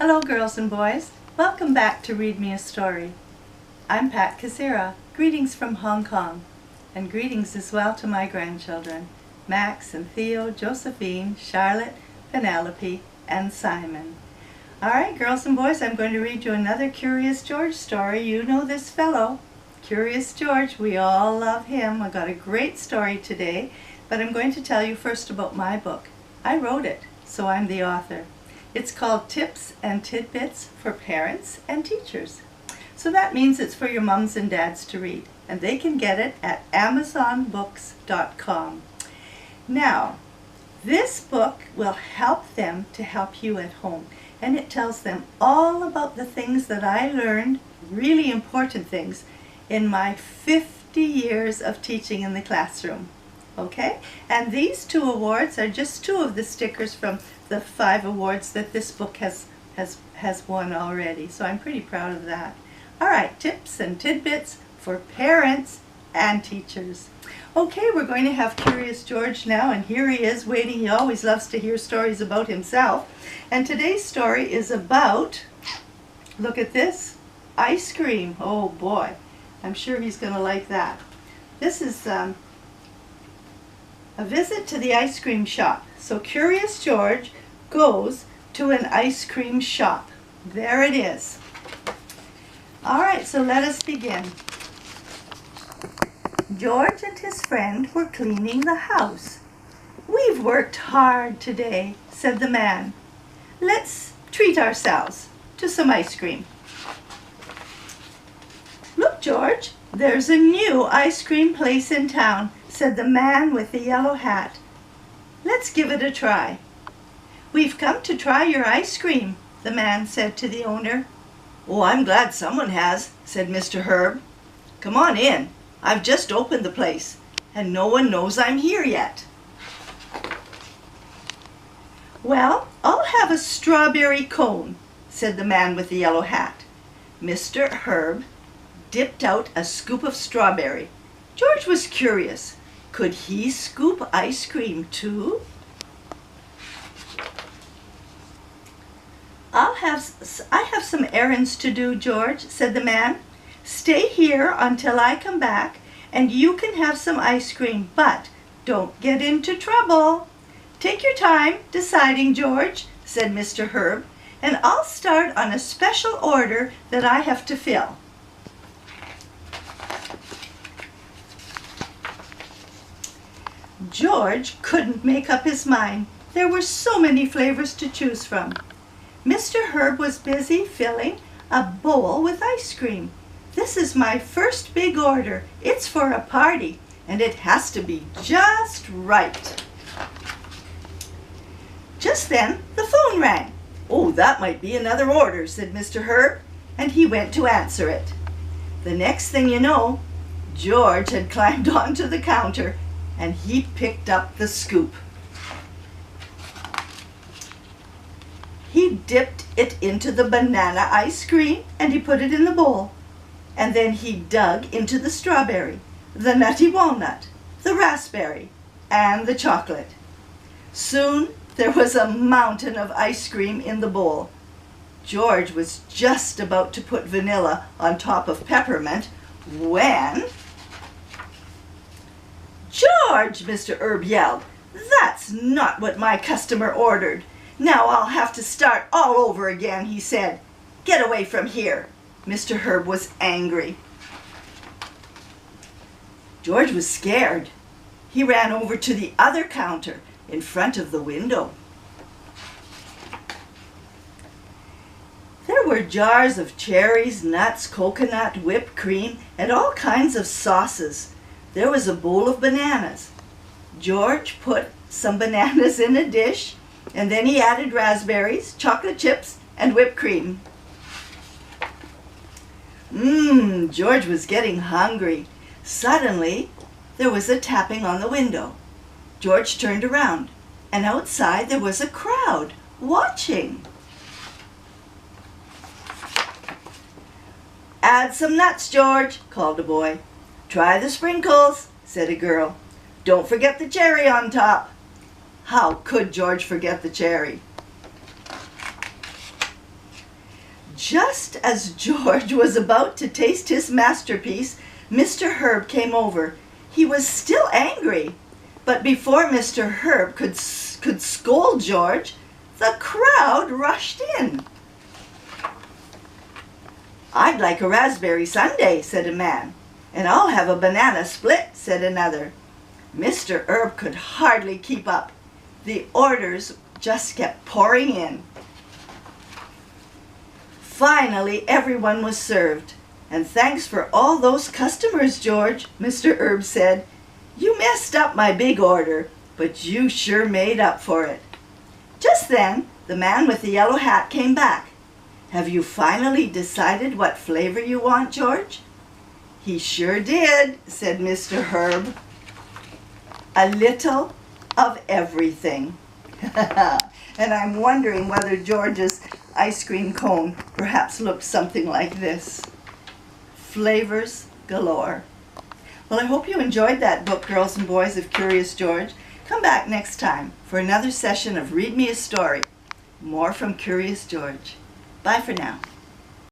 Hello girls and boys, welcome back to Read Me a Story. I'm Pat Kozyra, greetings from Hong Kong, and greetings as well to my grandchildren, Max and Theo, Josephine, Charlotte, Penelope, and Simon. Alright girls and boys, I'm going to read you another Curious George story. You know this fellow, Curious George, we all love him. I got a great story today, but I'm going to tell you first about my book. I wrote it, so I'm the author. It's called Tips and Tidbits for Parents and Teachers. So that means it's for your mums and dads to read, and they can get it at amazonbooks.com. Now, this book will help them to help you at home, and it tells them all about the things that I learned, really important things, in my 50 years of teaching in the classroom. Okay? And these 2 awards are just 2 of the stickers from the 5 awards that this book has won already. So I'm pretty proud of that. Alright, tips and tidbits for parents and teachers. Okay, we're going to have Curious George now, and here he is waiting. He always loves to hear stories about himself. And today's story is about, look at this, ice cream. Oh boy, I'm sure he's going to like that. This is a visit to the ice cream shop. So Curious George goes to an ice cream shop. There it is. Alright, so let us begin. George and his friend were cleaning the house. "We've worked hard today," said the man. "Let's treat ourselves to some ice cream." "Look, George, there's a new ice cream place in town," said the man with the yellow hat. "Let's give it a try." "We've come to try your ice cream," the man said to the owner. "Oh, I'm glad someone has," said Mr. Herb. "Come on in. I've just opened the place, and no one knows I'm here yet." "Well, I'll have a strawberry cone," said the man with the yellow hat. Mr. Herb dipped out a scoop of strawberry. George was curious. Could he scoop ice cream too? I have some errands to do, George," said the man. "Stay here until I come back, and you can have some ice cream, but don't get into trouble." "Take your time deciding, George," said Mr. Herb, "and I'll start on a special order that I have to fill." George couldn't make up his mind. There were so many flavors to choose from. Mr. Herb was busy filling a bowl with ice cream. "This is my first big order. It's for a party, and it has to be just right." Just then the phone rang. "Oh, that might be another order," said Mr. Herb, and he went to answer it. The next thing you know, George had climbed onto the counter, and he picked up the scoop. He dipped it into the banana ice cream, and he put it in the bowl. And then he dug into the strawberry, the nutty walnut, the raspberry, and the chocolate. Soon there was a mountain of ice cream in the bowl. George was just about to put vanilla on top of peppermint when... "George!" Mr. Herb yelled. "That's not what my customer ordered. Now I'll have to start all over again," he said. "Get away from here." Mr. Herb was angry. George was scared. He ran over to the other counter in front of the window. There were jars of cherries, nuts, coconut, whipped cream, and all kinds of sauces. There was a bowl of bananas. George put some bananas in a dish, and then he added raspberries, chocolate chips, and whipped cream. George was getting hungry. Suddenly, there was a tapping on the window. George turned around, and outside there was a crowd watching. "Add some nuts, George," called a boy. "Try the sprinkles," said a girl. "Don't forget the cherry on top." How could George forget the cherry? Just as George was about to taste his masterpiece, Mr. Herb came over. He was still angry, but before Mr. Herb could scold George, the crowd rushed in. "I'd like a raspberry sundae," said a man. "And I'll have a banana split," said another. Mr. Herb could hardly keep up. The orders just kept pouring in. Finally, everyone was served. "And thanks for all those customers, George," Mr. Herb said. "You messed up my big order, but you sure made up for it." Just then, the man with the yellow hat came back. "Have you finally decided what flavor you want, George?" "He sure did," said Mr. Herb. "A little of everything." And I'm wondering whether George's ice cream cone perhaps looked something like this. Flavors galore. Well, I hope you enjoyed that book, Girls and Boys of Curious George. Come back next time for another session of Read Me a Story. More from Curious George. Bye for now.